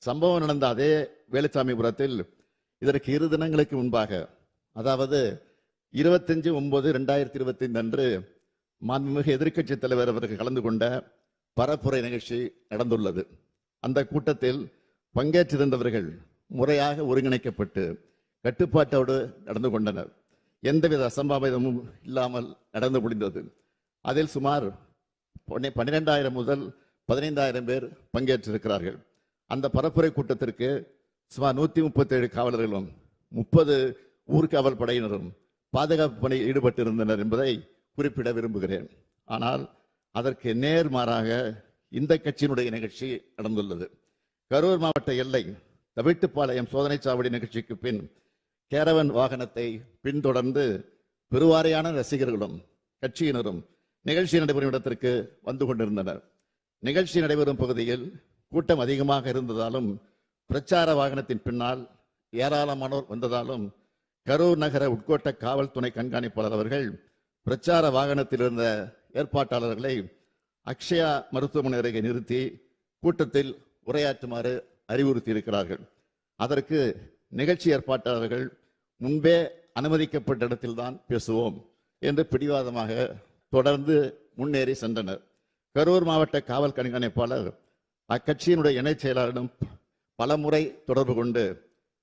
சம்பவம் நடந்த அதே வேலுச்சாமிபுரத்தில் இதற்கு 2 தினங்களுக்கு முன்பாக, அதாவது 25/9/2025 அன்று மாண்புமிகு எதிர்க்கட்சி தலைவர் அவர்கள் கலந்து கொண்ட பரப்புரை நிகழ்ச்சி நடந்துள்ளது. அந்த கூட்டத்தில் பங்கேற்றிருந்தவர்கள் முறையாக ஒருங்கிணைக்கப்பட்டு கட்டுப்பாட்டோடு நடந்து கொண்டனர். எந்தவித அசம்பாவிதமும் இல்லாமல் நடந்து முடிந்தது. அதில் சுமார் 12,000 முதல் 15,000 பேர் பங்கேற்றிருக்கிறார்கள். அந்த பரப்புரை கூட்டத்திற்கு சுமார் 137 காவலர்களும் 30 ஊர்காவல் படையினரும் பாதுகாப்பு பணியில் ஈடுபட்டிருந்தனர் என்பதை குறிப்பிட விரும்புகிறேன். ஆனால் அதற்கு நேர்மாறாக இந்த கட்சியினுடைய நிகழ்ச்சி நடந்துள்ளது. கரூர் மாவட்ட எல்லை தவிட்டுப்பாளையம் சோதனை சாவடி நிகழ்ச்சிக்கு பின் கேரவன் வாகனத்தை பின்தொடர்ந்து பெருவாரியான ரசிகர்களும் கட்சியினரும் நிகழ்ச்சி நடைபெறும் இடத்திற்கு வந்து கொண்டிருந்தனர். நிகழ்ச்சி நடைபெறும் பகுதியில் கூட்டம் அதிகமாக இருந்ததாலும் பிரச்சார வாகனத்தின் பின்னால் ஏராளமானோர் வந்ததாலும் கரூர் நகர உட்கோட்ட காவல் துணை கண்காணிப்பாளர் அவர்கள் பிரச்சார வாகனத்தில் இருந்த ஏற்பாட்டாளர்களை அக்ஷயா மருத்துவமனை அருகே நிறுத்தி கூட்டத்தில் உரையாற்றுமாறு அறிவுறுத்தி இருக்கிறார்கள். அதற்கு நிகழ்ச்சி ஏற்பாட்டாளர்கள் முன்பே அனுமதிக்கப்பட்ட இடத்தில்தான் பேசுவோம் என்று பிடிவாதமாக தொடர்ந்து முன்னேறி சென்றனர். கரூர் மாவட்ட காவல் கண்காணிப்பாளர் அக்கட்சியினுடைய இணைச் செயலாளரிடம் பலமுறை தொடர்பு கொண்டு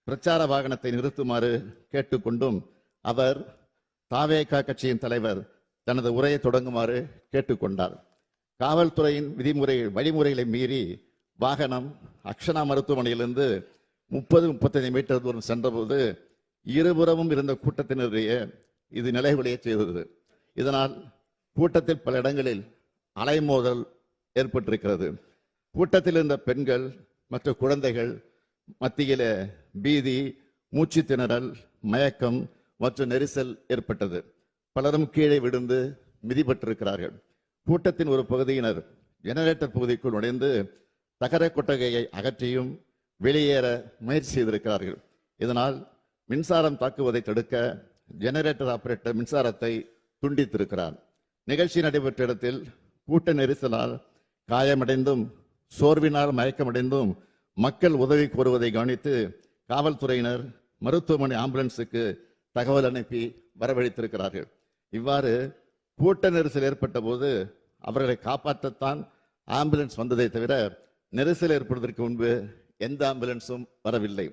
பிரச்சார வாகனத்தை நிறுத்துமாறு கேட்டுக்கொண்டும் அவர் தாவேகா கட்சியின் தலைவர் தனது உரையை தொடங்குமாறு கேட்டுக்கொண்டார். காவல்துறையின் வழிமுறைகளை மீறி வாகனம் அக்ஷனா மருத்துவமனையிலிருந்து 30-35 மீட்டர் தூரம் சென்றபோது இருபுறமும் இருந்த கூட்டத்தினரையே இது நிலைகுலைய செய்தது. இதனால் கூட்டத்தில் பல இடங்களில் அலைமோதல் ஏற்பட்டிருக்கிறது. கூட்டத்தில் இருந்த பெண்கள் மற்றும் குழந்தைகள் மத்தியில பீதி, மூச்சு திணறல், மயக்கம் மற்றும் நெரிசல் ஏற்பட்டது. பலரும் கீழே விழுந்து மிதிப்பட்டிருக்கிறார்கள். கூட்டத்தின் ஒரு பகுதியினர் ஜெனரேட்டர் பகுதிக்குள் நுழைந்து தகர கொட்டகையை அகற்றியும் வெளியேற முயற்சி செய்திருக்கிறார்கள். இதனால் மின்சாரம் தாக்குவதை தடுக்க ஜெனரேட்டர் ஆபரேட்டர் மின்சாரத்தை துண்டித்திருக்கிறார். நிகழ்ச்சி நடைபெற்ற இடத்தில் கூட்ட நெரிசலால் காயமடைந்தும் சோர்வினால் மயக்கமடைந்தும் மக்கள் உதவி கோருவதை கவனித்து காவல்துறையினர் மருத்துவமனை ஆம்புலன்ஸுக்கு தகவல் அனுப்பி வரவழைத்திருக்கிறார்கள். இவ்வாறு கூட்ட நெரிசல் ஏற்பட்ட போது அவர்களை காப்பாற்றத்தான் ஆம்புலன்ஸ் வந்ததை தவிர நெரிசல் ஏற்படுவதற்கு முன்பு எந்த ஆம்புலன்ஸும் வரவில்லை.